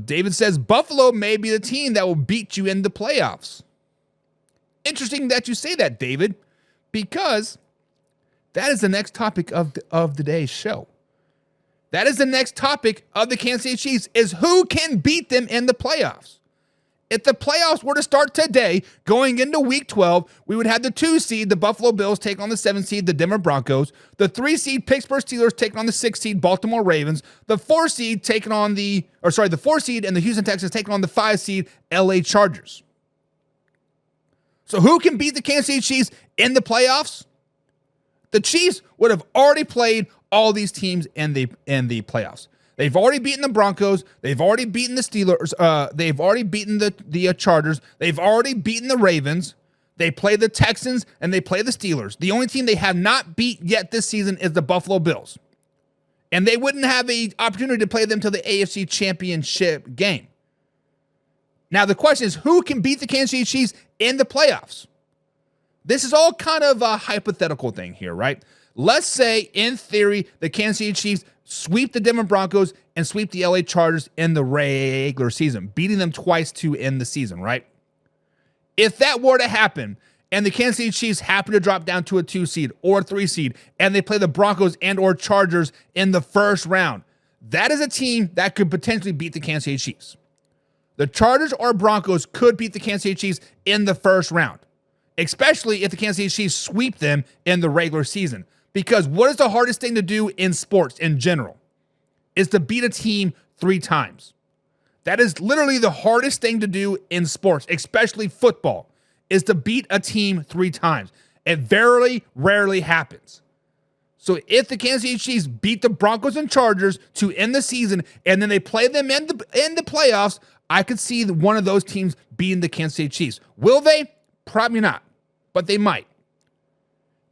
David says Buffalo may be the team that will beat you in the playoffs. Interesting that you say that, David, because that is the next topic of today's show. That is the next topic of the Kansas City Chiefs, is who can beat them in the playoffs. If the playoffs were to start today, going into Week 12, we would have the 2 seed, the Buffalo Bills, take on the 7 seed, the Denver Broncos. The 3 seed, Pittsburgh Steelers, taking on the 6 seed, Baltimore Ravens. The 4 seed taking on the 4 seed and the Houston Texans taking on the 5 seed, LA Chargers. So who can beat the Kansas City Chiefs in the playoffs? The Chiefs would have already played all these teams in the playoffs. They've already beaten the Broncos. They've already beaten the Steelers. They've already beaten the Chargers. They've already beaten the Ravens. They play the Texans and they play the Steelers. The only team they have not beat yet this season is the Buffalo Bills. And they wouldn't have an opportunity to play them till the AFC Championship game. Now, the question is, who can beat the Kansas City Chiefs in the playoffs? This is all kind of a hypothetical thing here, right? Let's say, in theory, the Kansas City Chiefs sweep the Denver Broncos and sweep the LA Chargers in the regular season, beating them twice to end the season, right? If that were to happen, and the Kansas City Chiefs happen to drop down to a 2 seed or a 3 seed, and they play the Broncos and or Chargers in the first round, that is a team that could potentially beat the Kansas City Chiefs. The Chargers or Broncos could beat the Kansas City Chiefs in the first round, especially if the Kansas City Chiefs sweep them in the regular season. Because what is the hardest thing to do in sports in general? Is to beat a team 3 times. That is literally the hardest thing to do in sports, especially football, is to beat a team 3 times. It very rarely happens. So if the Kansas City Chiefs beat the Broncos and Chargers to end the season, and then they play them in the playoffs, I could see one of those teams beating the Kansas City Chiefs. Will they? Probably not, but they might.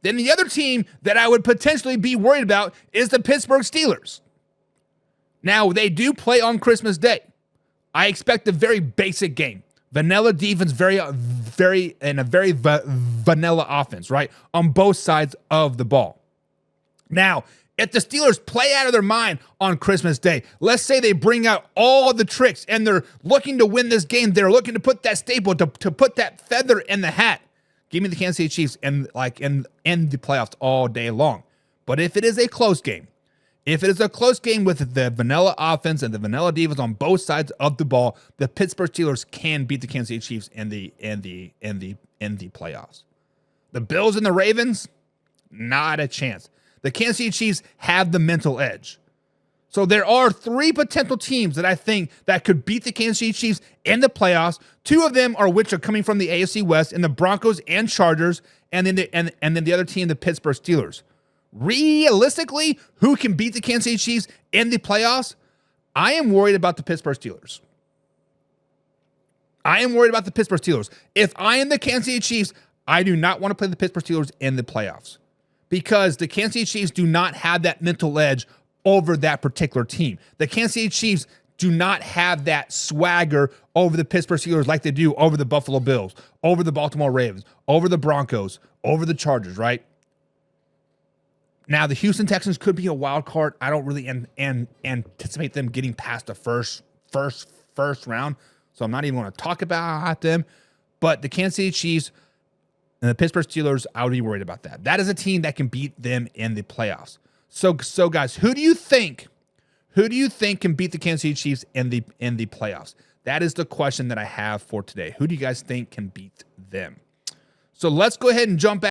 Then the other team that I would potentially be worried about is the Pittsburgh Steelers. Now, they do play on Christmas Day. I expect a very basic game. Vanilla defense, very vanilla offense, right? On both sides of the ball. Now, if the Steelers play out of their mind on Christmas Day, let's say they bring out all of the tricks and they're looking to win this game. They're looking to put that staple, to put that feather in the hat. Give me the Kansas City Chiefs in the playoffs all day long. But if it is a close game, if it is a close game with the vanilla offense and the vanilla defense on both sides of the ball, the Pittsburgh Steelers can beat the Kansas City Chiefs in the playoffs. The Bills and the Ravens, not a chance. The Kansas City Chiefs have the mental edge. So there are 3 potential teams that I think that could beat the Kansas City Chiefs in the playoffs. 2 of them are which are coming from the AFC West, in the Broncos and Chargers, and then the other team, the Pittsburgh Steelers. Realistically, who can beat the Kansas City Chiefs in the playoffs? I am worried about the Pittsburgh Steelers. If I am the Kansas City Chiefs, I do not want to play the Pittsburgh Steelers in the playoffs, because the Kansas City Chiefs do not have that mental edge over that particular team. The Kansas City Chiefs do not have that swagger over the Pittsburgh Steelers like they do over the Buffalo Bills, over the Baltimore Ravens, over the Broncos, over the Chargers, right? Now, the Houston Texans could be a wild card. I don't really anticipate them getting past the first round, so I'm not even going to talk about them. But the Kansas City Chiefs and the Pittsburgh Steelers, I would be worried about that. That is a team that can beat them in the playoffs. So guys, who do you think can beat the Kansas City Chiefs in the playoffs? That is the question that I have for today. Who do you guys think can beat them? So let's go ahead and jump back.